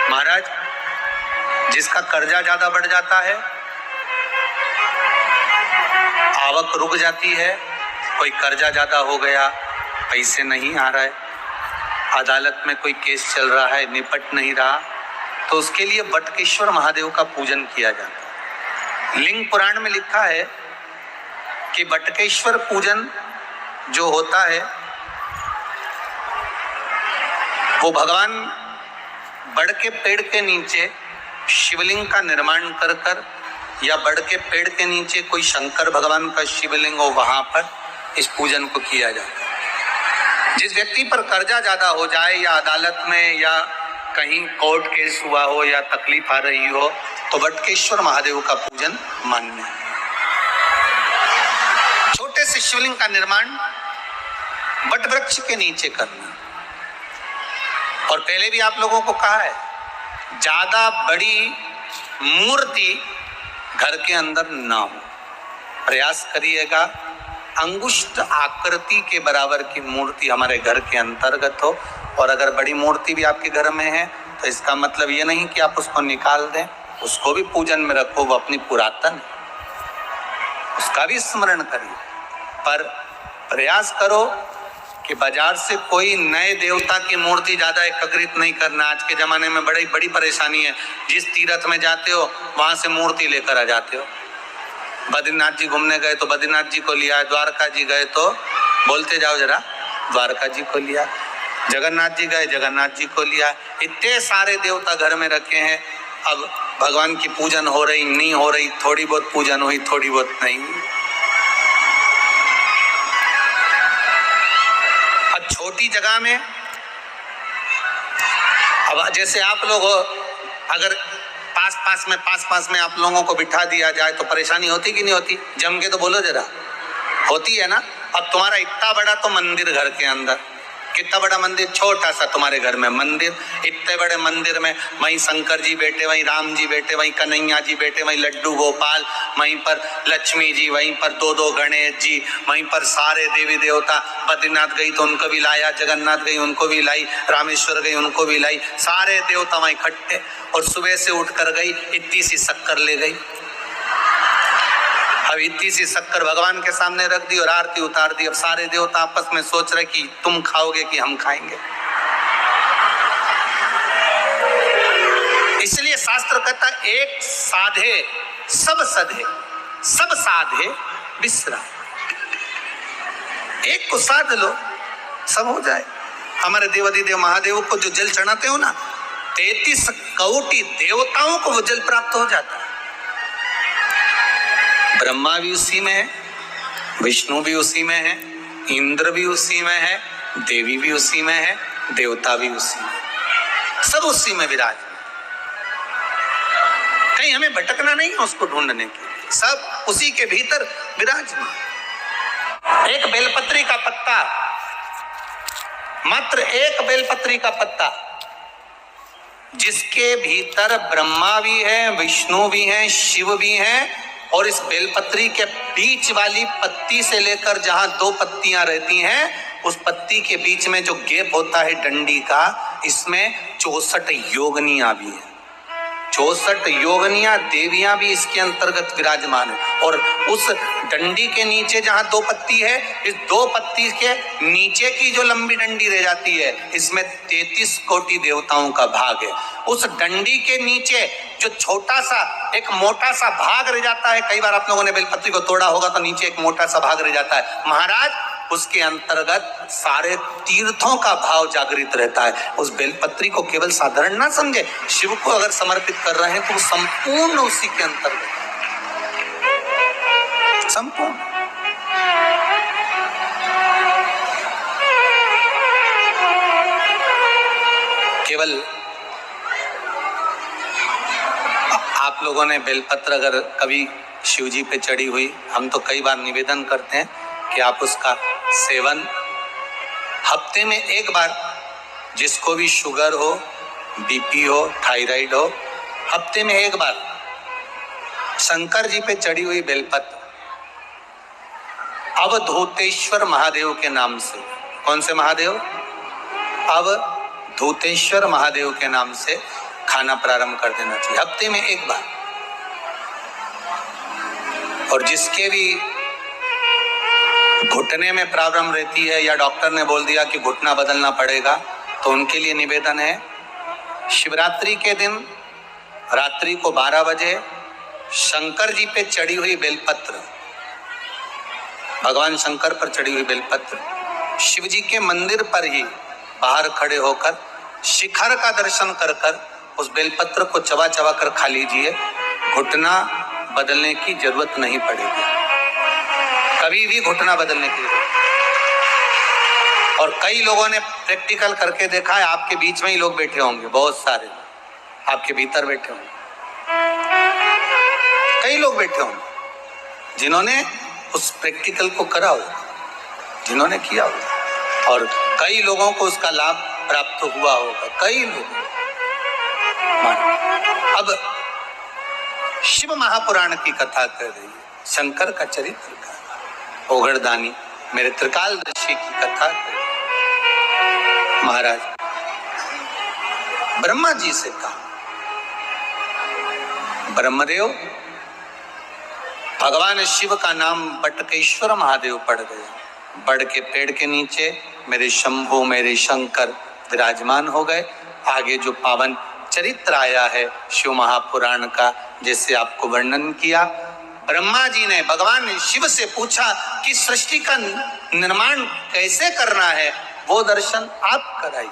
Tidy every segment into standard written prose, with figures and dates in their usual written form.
महाराज, जिसका कर्जा ज्यादा बढ़ जाता है, आवक रुक जाती है, कोई कर्जा ज्यादा हो गया, पैसे नहीं आ रहा है, अदालत में कोई केस चल रहा है, निपट नहीं रहा, तो उसके लिए बटकेश्वर महादेव का पूजन किया जाता है। लिंग पुराण में लिखा है कि बटकेश्वर पूजन जो होता है वो भगवान बड़ के पेड़ के नीचे शिवलिंग का निर्माण कर कर या बड़ के पेड़ के नीचे कोई शंकर भगवान का शिवलिंग हो, वहां पर इस पूजन को किया जाता है। जिस व्यक्ति पर कर्जा ज्यादा हो जाए या अदालत में या कहीं कोर्ट केस हुआ हो या तकलीफ आ रही हो, तो बटकेश्वर महादेव का पूजन मान्य है। छोटे से शिवलिंग का निर्माण बट वृक्ष के नीचे करना। और पहले भी आप लोगों को कहा है, ज्यादा बड़ी मूर्ति घर के अंदर ना हो। प्रयास करिएगा अंगुष्ठ आकृति के बराबर की मूर्ति हमारे घर के अंतर्गत हो। और अगर बड़ी मूर्ति भी आपके घर में है तो इसका मतलब ये नहीं कि आप उसको निकाल दें, उसको भी पूजन में रखो, वो अपनी पुरातन है, उसका भी स्मरण करिए। पर प्रयास करो कि बाजार से कोई नए देवता की मूर्ति ज्यादा एकत्रित नहीं करना। आज के जमाने में बड़ी परेशानी है। जिस तीर्थ में जाते हो वहां से मूर्ति लेकर आ जाते हो। बद्रीनाथ जी घूमने गए तो बद्रीनाथ जी को लिया, द्वारका जी गए तो बोलते जाओ जरा, द्वारका जी को लिया, जगन्नाथ जी गए जगन्नाथ जी को लिया। इतने सारे देवता घर में रखे हैं। अब भगवान की पूजन हो रही नहीं हो रही, थोड़ी बहुत पूजन हुई, थोड़ी बहुत नहीं हुई। छोटी जगह में, अब जैसे आप लोग हो, अगर पास में आप लोगों को बिठा दिया जाए तो परेशानी होती कि नहीं होती? जम के तो बोलो जरा, होती है ना? अब तुम्हारा इतना बड़ा तो मंदिर घर के अंदर, कितना बड़ा मंदिर, छोटा सा तुम्हारे घर में मंदिर, इतने बड़े मंदिर में वहीं शंकर जी बैठे, वहीं राम जी बैठे, वहीं कन्हैया जी बैठे, वहीं लड्डू गोपाल, वहीं पर लक्ष्मी जी, वहीं पर दो गणेश जी, वहीं पर सारे देवी देवता। बद्रीनाथ गई तो उनको भी लाया, जगन्नाथ गई उनको भी लाई, रामेश्वर गई उनको भी लाई, सारे देवता वहीं इकट्ठे। और सुबह से उठ कर गई, इतनी सी शक्कर ले गई। अब इतनी सी शक्कर भगवान के सामने रख दी और आरती उतार दी। अब सारे देवता आपस में सोच रहे कि तुम खाओगे कि हम खाएंगे। इसलिए शास्त्र कहता एक साधे सब सधे, सब साधे बिसरा। एक को साध लो, सब हो जाए। हमारे देवाधिदेव महादेव को जो जल चढ़ाते हो ना, 33 कोटि देवताओं को वो जल प्राप्त हो जाता है। ब्रह्मा भी उसी में है, विष्णु भी उसी में है, इंद्र भी उसी में है, देवी भी उसी में है, देवता भी उसी में, सब उसी में विराज। कहीं हमें भटकना नहीं है उसको ढूंढने के लिए, सब उसी के भीतर विराजमान। एक बेलपत्री का पत्ता, मात्र एक बेलपत्री का पत्ता, जिसके भीतर ब्रह्मा भी है, विष्णु भी है, शिव भी है। और इस बेलपत्री के बीच वाली पत्ती से लेकर जहां 2 पत्तियां रहती हैं, उस पत्ती के बीच में जो गैप होता है डंडी का, इसमें 64 योगनियां भी है। 64 योगनियां देवियां भी इसके अंतर्गत विराजमान है। और उस डंडी के नीचे जहां 2 पत्ती है, इस 2 पत्ती के नीचे की जो लंबी डंडी रह जाती है, इसमें 33 कोटि देवताओं का भाग है। उस डंडी के नीचे जो छोटा सा एक मोटा सा भाग रह जाता है, कई बार आप लोगों ने बेलपत्री को तोड़ा होगा तो नीचे एक मोटा सा भाग रह जाता है, महाराज उसके अंतर्गत सारे तीर्थों का भाव जागृत रहता है। उस बेलपत्री को केवल साधारण ना समझे, शिव को अगर समर्पित कर रहे हैं तो वो संपूर्ण उसी के अंतर्गत, संपूर्ण। केवल आप लोगों ने बेलपत्र अगर कभी शिव जी पे चढ़ी हुई, हम तो कई बार निवेदन करते हैं कि आप उसका सेवन हफ्ते में एक बार, जिसको भी शुगर हो, बीपी हो, थायराइड हो, हफ्ते में एक बार शंकर जी पे चढ़ी हुई बेलपत्र अवधूतेश्वर महादेव के नाम से, कौन से महादेव? अवधूतेश्वर महादेव के नाम से खाना प्रारंभ कर देना चाहिए, हफ्ते में एक बार। और जिसके भी घुटने में प्रॉब्लम रहती है या डॉक्टर ने बोल दिया कि घुटना बदलना पड़ेगा, तो उनके लिए निवेदन है, शिवरात्रि के दिन रात्रि को 12 बजे शंकर जी पे चढ़ी हुई बेलपत्र, भगवान शंकर पर चढ़ी हुई बेलपत्र, शिव जी के मंदिर पर ही बाहर खड़े होकर शिखर का दर्शन कर कर उस बेलपत्र को चबा चबा कर खा लीजिए। घुटना बदलने की जरूरत नहीं पड़ेगी, कभी भी घुटना बदलने की जरूरत। और कई लोगों ने प्रैक्टिकल करके देखा है, आपके बीच में ही लोग बैठे होंगे, बहुत सारे आपके भीतर बैठे होंगे, कई लोग बैठे होंगे जिन्होंने उस प्रैक्टिकल को करा हो, जिन्होंने किया हो, और कई लोगों को उसका लाभ प्राप्त हुआ होगा, कई लोग। अब शिव महापुराण की कथा कर रही है, शंकर का चरित्र का, ओगड़दानी मेरे त्रिकालदर्शी की कथा कर रही है। महाराज ब्रह्मा जी से कहा, ब्रह्मदेव, भगवान शिव का नाम बटकेश्वर महादेव पड़ गया, बड़ के पेड़ के नीचे मेरे शंभु मेरे शंकर विराजमान हो गए। आगे जो पावन चरित्र आया है शिव महापुराण का, जैसे आपको वर्णन किया, ब्रह्मा जी ने भगवान शिव से पूछा कि सृष्टि का निर्माण कैसे करना है, वो दर्शन आप कराइए।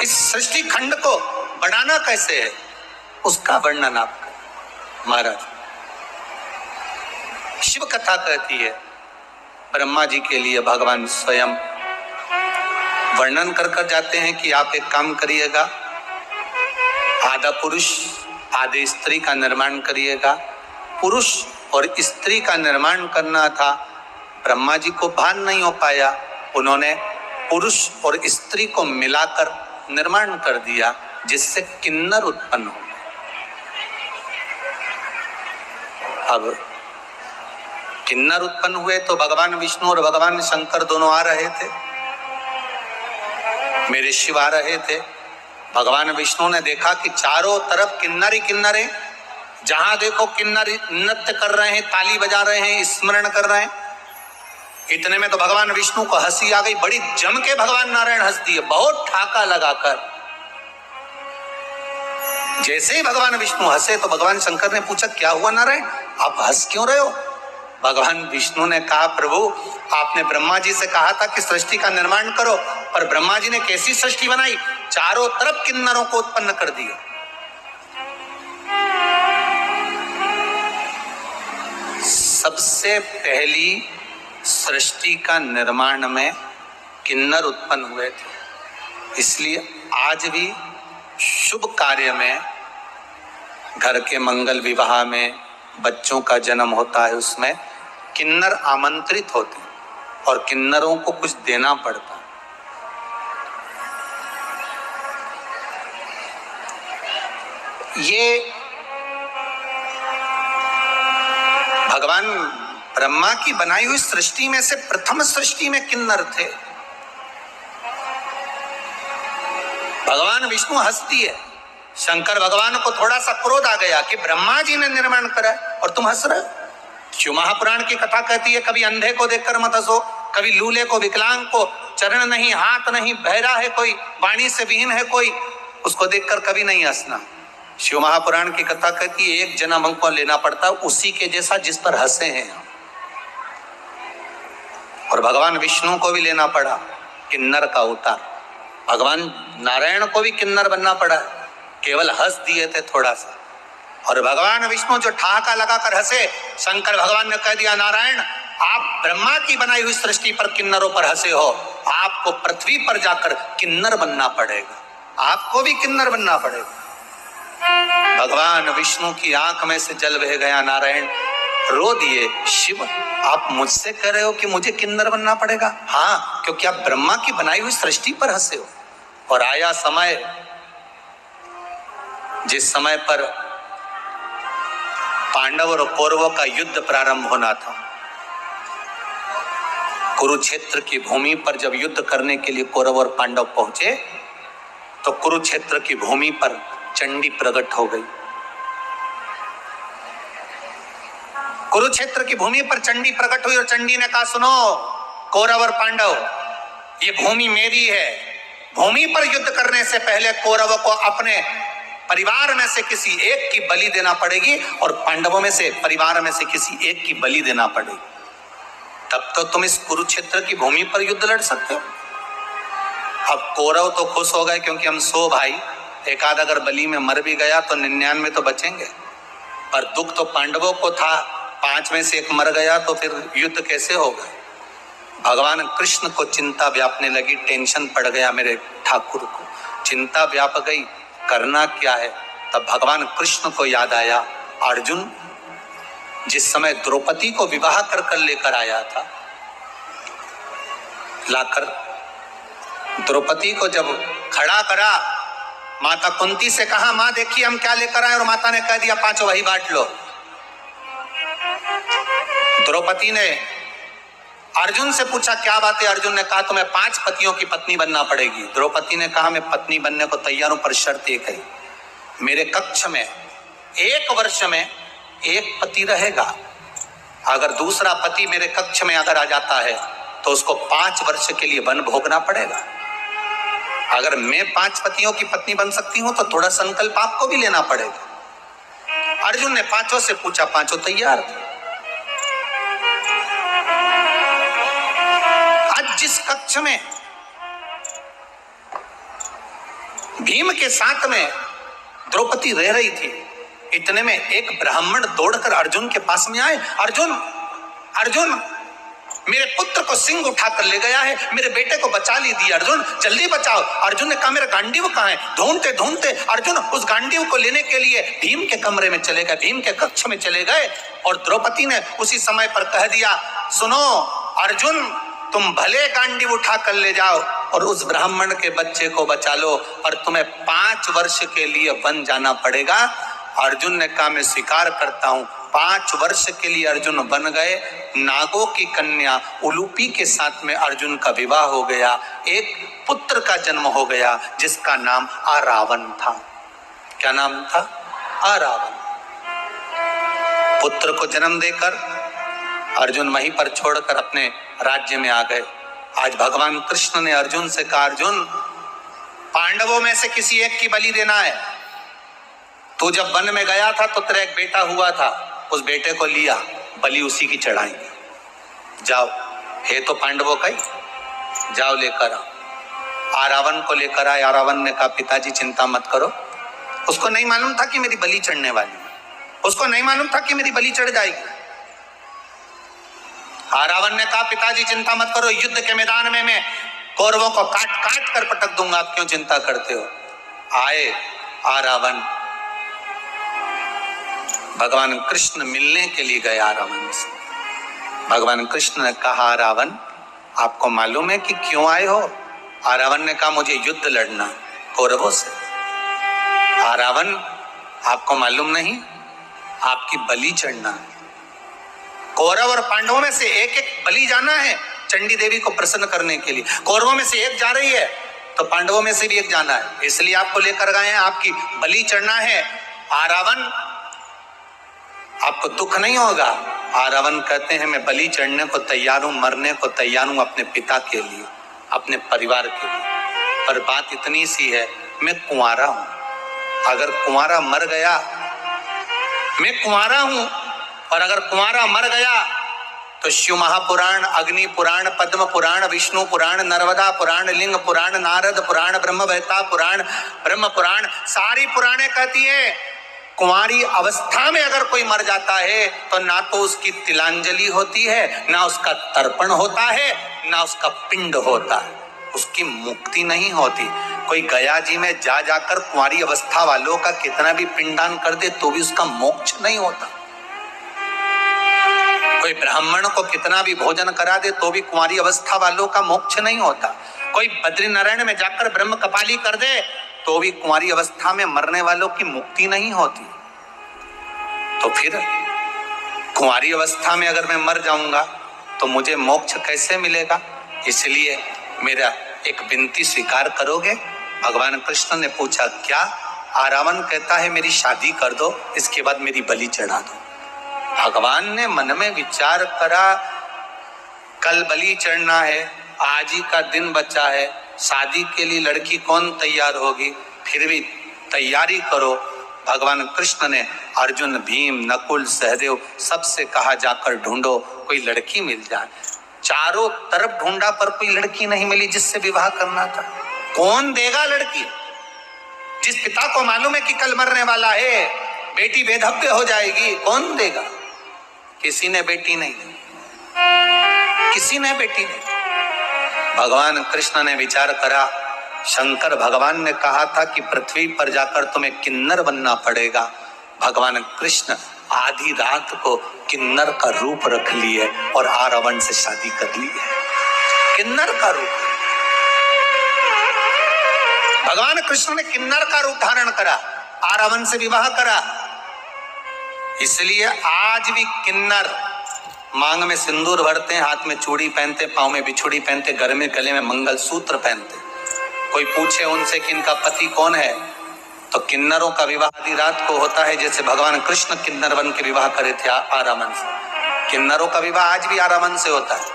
इस सृष्टि खंड को बढ़ाना कैसे है, उसका वर्णन आप करें। महाराज शिव कथा कहती है, ब्रह्मा जी के लिए भगवान स्वयं वर्णन कर कर जाते हैं कि आप एक काम करिएगा, आधा पुरुष आधे स्त्री का निर्माण करिएगा। पुरुष और स्त्री का निर्माण करना था, ब्रह्मा जी को भान नहीं हो पाया, उन्होंने पुरुष और स्त्री को मिलाकर निर्माण कर दिया, जिससे किन्नर उत्पन्न हो। अब किन्नर उत्पन्न हुए तो भगवान विष्णु और भगवान शंकर दोनों आ रहे थे, मेरे शिव आ रहे थे। भगवान विष्णु ने देखा कि चारों तरफ किन्नर ही किन्नर हैं, जहां देखो किन्नर नृत्य कर रहे हैं, ताली बजा रहे हैं, स्मरण कर रहे हैं। इतने में तो भगवान विष्णु को हंसी आ गई, बड़ी जम के भगवान नारायण हंस दिए, बहुत ठाका लगाकर। जैसे ही भगवान विष्णु हंसे तो भगवान शंकर ने पूछा, क्या हुआ नारायण, आप हंस क्यों रहे हो? भगवान विष्णु ने कहा, प्रभु आपने ब्रह्मा जी से कहा था कि सृष्टि का निर्माण करो, पर ब्रह्मा जी ने कैसी सृष्टि बनाई, चारों तरफ किन्नरों को उत्पन्न कर दिया। सबसे पहली सृष्टि का निर्माण में किन्नर उत्पन्न हुए थे, इसलिए आज भी शुभ कार्य में, घर के मंगल विवाह में, बच्चों का जन्म होता है, उसमें किन्नर आमंत्रित होते हैं और किन्नरों को कुछ देना पड़ता है। ये भगवान ब्रह्मा की बनाई हुई सृष्टि में से प्रथम सृष्टि में किन्नर थे। भगवान विष्णु हंसती है, शंकर भगवान को थोड़ा सा क्रोध आ गया कि ब्रह्मा जी ने निर्माण करा और तुम हंस रहे हो। शिव महापुराण की कथा कहती है, कभी अंधे को देखकर मत हंसो, कभी लूले को, विकलांग को, चरण नहीं, हाथ नहीं, बहरा है कोई, वाणी से विहीन है कोई, उसको देखकर कभी नहीं हंसना। शिव महापुराण की कथा कहती है, एक जन्म हमको लेना पड़ता है उसी के जैसा जिस पर हंसे हैं। और भगवान विष्णु को भी लेना पड़ा किन्नर का अवतार, भगवान नारायण को भी किन्नर बनना पड़ा, केवल हंस दिए थे थोड़ा सा। और भगवान विष्णु जो ठहाका लगाकर हंसे, शंकर भगवान ने कह दिया, नारायण आप ब्रह्मा की बनाई हुई सृष्टि पर किन्नरों पर हंसे हो, आपको पृथ्वी पर जाकर किन्नर बनना पड़ेगा, आपको भी किन्नर बनना पड़ेगा। भगवान विष्णु की आंख में से जल बह गया, नारायण रो दिए, शिव आप मुझसे कह रहे हो कि मुझे किन्नर बनना पड़ेगा? हाँ, क्योंकि आप ब्रह्मा की बनाई हुई सृष्टि पर हंसे हो। और आया समय, जिस समय पर पांडव और कौरवों का युद्ध प्रारंभ होना था, कुरुक्षेत्र की भूमि पर जब युद्ध करने के लिए कौरव और पांडव पहुंचे तो कुरुक्षेत्र की भूमि पर चंडी प्रकट हो गई। कुरुक्षेत्र की भूमि पर चंडी प्रकट हुई और चंडी ने कहा, सुनो कौरव और पांडव, ये भूमि मेरी है। भूमि पर युद्ध करने से पहले कौरवों को अपने परिवार में से किसी एक की बलि देना पड़ेगी और पांडवों में से परिवार में से किसी एक की बलि देना पड़ेगी, तब तो तुम इस कुरुक्षेत्र की भूमि पर युद्ध लड़ सकते हो। अब कौरव तो खुश हो गए क्योंकि हम 100 भाई, एक आध अगर बलि में मर भी गया तो 99 तो बचेंगे, पर दुख तो पांडवों को था, 5 में से एक मर गया तो फिर युद्ध कैसे होगा। भगवान कृष्ण को चिंता व्यापने लगी, टेंशन पड़ गया मेरे ठाकुर को, चिंता व्याप गई, करना क्या है। तब भगवान कृष्ण को याद आया, अर्जुन जिस समय द्रौपदी को विवाह कर लेकर आया था, लाकर द्रौपदी को जब खड़ा करा, माता कुंती से कहा, मां देखिए हम क्या लेकर आए, और माता ने कह दिया 5 वही बांट लो। द्रौपदी ने अर्जुन से पूछा क्या बात है, अर्जुन ने कहा तुम्हें 5 पतियों की पत्नी बनना पड़ेगी। द्रौपदी ने कहा मैं पत्नी बनने को तैयार हूं, पर शर्त एक है, मेरे कक्ष में 1 वर्ष में 1 पति रहेगा। अगर दूसरा पति मेरे कक्ष में अगर आ जाता है तो उसको 5 वर्ष के लिए वन भोगना पड़ेगा। अगर मैं 5 पतियों की पत्नी बन सकती हूं तो थोड़ा संकल्प आपको भी लेना पड़ेगा। अर्जुन ने 5 से पूछा, 5 तैयार थे। आज जिस कक्ष में भीम के साथ में द्रौपदी रह रही थी, इतने में एक ब्राह्मण दौड़कर अर्जुन के पास में आए, अर्जुन अर्जुन मेरे पुत्र को सिंह उठाकर ले गया है, मेरे बेटे को बचा लीजिए अर्जुन, जल्दी बचाओ। अर्जुन ने कहा मेरा गांडीव कहाँ है। ढूंढते ढूंढते अर्जुन उस गांडीव को लेने के लिए भीम के कमरे में चले गए, भीम के कक्ष में चले गए, और द्रौपदी ने उसी समय पर कह दिया, सुनो अर्जुन तुम भले गांडीव उठा कर ले जाओ और उस ब्राह्मण के बच्चे को बचा लो, और तुम्हें 5 वर्ष के लिए वन जाना पड़ेगा। अर्जुन ने कहा मैं स्वीकार करता हूं। 5 वर्ष के लिए अर्जुन बन गए। नागों की कन्या उलूपी के साथ में अर्जुन का विवाह हो गया, एक पुत्र का जन्म हो गया जिसका नाम आरावन था। क्या नाम था? आरावन। पुत्र को जन्म देकर अर्जुन वहीं पर छोड़कर अपने राज्य में आ गए। आज भगवान कृष्ण ने अर्जुन से कहा, अर्जुन पांडवों में से किसी एक की बलि देना है। तू जब वन में गया था तो तेरा एक बेटा हुआ था, उस बेटे को लिया, बलि उसी की चढ़ाएंगे। जाओ, है तो पांडवों का ही, जाओ लेकर आओ। आरावन को लेकर आए। आरावन ने कहा पिताजी चिंता मत करो। उसको नहीं मालूम था कि मेरी बलि चढ़ने वाली, उसको नहीं मालूम था कि मेरी बलि चढ़ जाएगी। आरावन ने कहा पिताजी चिंता मत करो, युद्ध के मैदान में मैं कौरवों को काट काट कर पटक दूंगा, आप क्यों चिंता करते हो। आए आरावन, भगवान कृष्ण मिलने के लिए गए आरावन से। भगवान कृष्ण ने कहा आरावन आपको मालूम है कि क्यों आए हो? आरावन ने कहा मुझे युद्ध लड़ना कौरवों से। आरावन आपको मालूम नहीं, आपकी बलि चढ़ना है। कौरव और पांडवों में से एक एक बलि जाना है चंडी देवी को प्रसन्न करने के लिए। कौरवों में से एक जा रही है तो पांडवों में से भी एक जाना है, इसलिए आपको लेकर गए हैं, आपकी बलि चढ़ना है। आरावन आपको दुख नहीं होगा। आरावन कहते हैं मैं बलि चढ़ने को तैयार हूं, मरने को तैयार हूं अपने पिता के लिए, अपने परिवार के लिए, पर बात इतनी सी है मैं कुंवारा हूं। अगर कुंवारा मर गया, मैं कुंवारा हूं और अगर कुंवारा मर गया तो शिव महापुराण, अग्नि पुराण, पद्म पुराण, विष्णु पुराण, नर्मदा पुराण, लिंग पुराण, नारद पुराण, ब्रह्मवेत्ता पुराण, ब्रह्म पुराण, सारी पुराणे कहती है कुंवारी अवस्था में अगर कोई मर जाता है तो ना तो उसकी तिलांजलि होती है, ना उसका तर्पण होता है, ना उसका पिंड होता है, उसकी मुक्ति नहीं होती। कोई गया जी में जा जाकर कुंवारी अवस्था वालों का कितना भी पिंडदान कर दे तो भी उसका मोक्ष नहीं होता। कोई ब्राह्मण को कितना भी भोजन करा दे तो भी कुंवारी अवस्था वालों का मोक्ष नहीं होता। कोई बद्रीनारायण में जाकर ब्रह्म कपाली कर दे तो भी कुंवारी अवस्था में मरने वालों की मुक्ति नहीं होती। तो फिर कुंवारी अवस्था में अगर मैं मर जाऊंगा तो मुझे मोक्ष कैसे मिलेगा? इसलिए मेरा एक विनती स्वीकार करोगे? भगवान कृष्ण ने पूछा, क्या? रावण कहता है मेरी शादी कर दो, इसके बाद मेरी बलि चढ़ा दो। भगवान ने मन में विचार करा, कल बलि चढ़ना है, आज ही का दिन बचा है, शादी के लिए लड़की कौन तैयार होगी, फिर भी तैयारी करो। भगवान कृष्ण ने अर्जुन, भीम, नकुल, सहदेव सबसे कहा जाकर ढूंढो, कोई लड़की मिल जाए। चारों तरफ ढूंढा पर कोई लड़की नहीं मिली जिससे विवाह करना था। कौन देगा लड़की? जिस पिता को मालूम है कि कल मरने वाला है, बेटी बेधव्य हो जाएगी, कौन देगा? किसी ने बेटी नहीं दी, किसी ने बेटी नहीं। भगवान कृष्ण ने विचार करा, शंकर भगवान ने कहा था कि पृथ्वी पर जाकर तुम्हें किन्नर बनना पड़ेगा। भगवान कृष्ण आधी रात को किन्नर का रूप रख लिए और रावण से शादी कर ली है। किन्नर का रूप, भगवान कृष्ण ने किन्नर का रूप धारण करा, रावण से विवाह करा। इसलिए आज भी किन्नर मांग में सिंदूर भरते हैं, हाथ में चूड़ी पहनते, पांव में बिछुड़ी पहनते, घर में गले में मंगलसूत्र पहनते। कोई पूछे उनसे कि इनका पति कौन है, तो किन्नरों का विवाह आधी रात को होता है, जैसे भगवान कृष्ण किन्नर बन के विवाह करे थे रावण से। किन्नरों का विवाह आज भी रावण से होता है,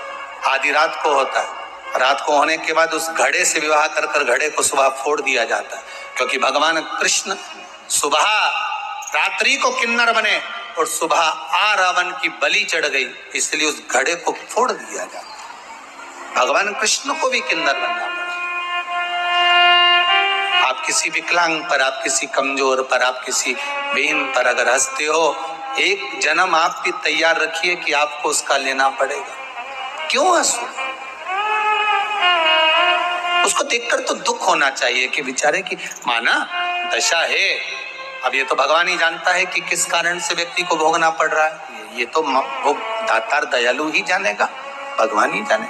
आधी रात को होता है। रात को होने के बाद उस घड़े से विवाह कर घड़े को सुबह फोड़ दिया जाता है, क्योंकि भगवान कृष्ण सुबह रात्रि को किन्नर बने और सुबह रावण की बलि चढ़ गई, इसलिए उस घड़े को फोड़ दिया जाता। भगवान कृष्ण को भी किन्नर बनना पड़ा। आप किसी विकलांग पर, आप किसी कमजोर पर, आप किसी बहन पर अगर हंसते हो, एक जन्म आप भी तैयार रखिए कि आपको उसका लेना पड़ेगा। क्यों हंसो? उसको देखकर तो दुख होना चाहिए कि बेचारे की माना दशा है। अब ये तो भगवान ही जानता है कि किस कारण से व्यक्ति को भोगना पड़ रहा है। ये तो वो दातार दयालु ही जानेगा, भगवान ही जाने।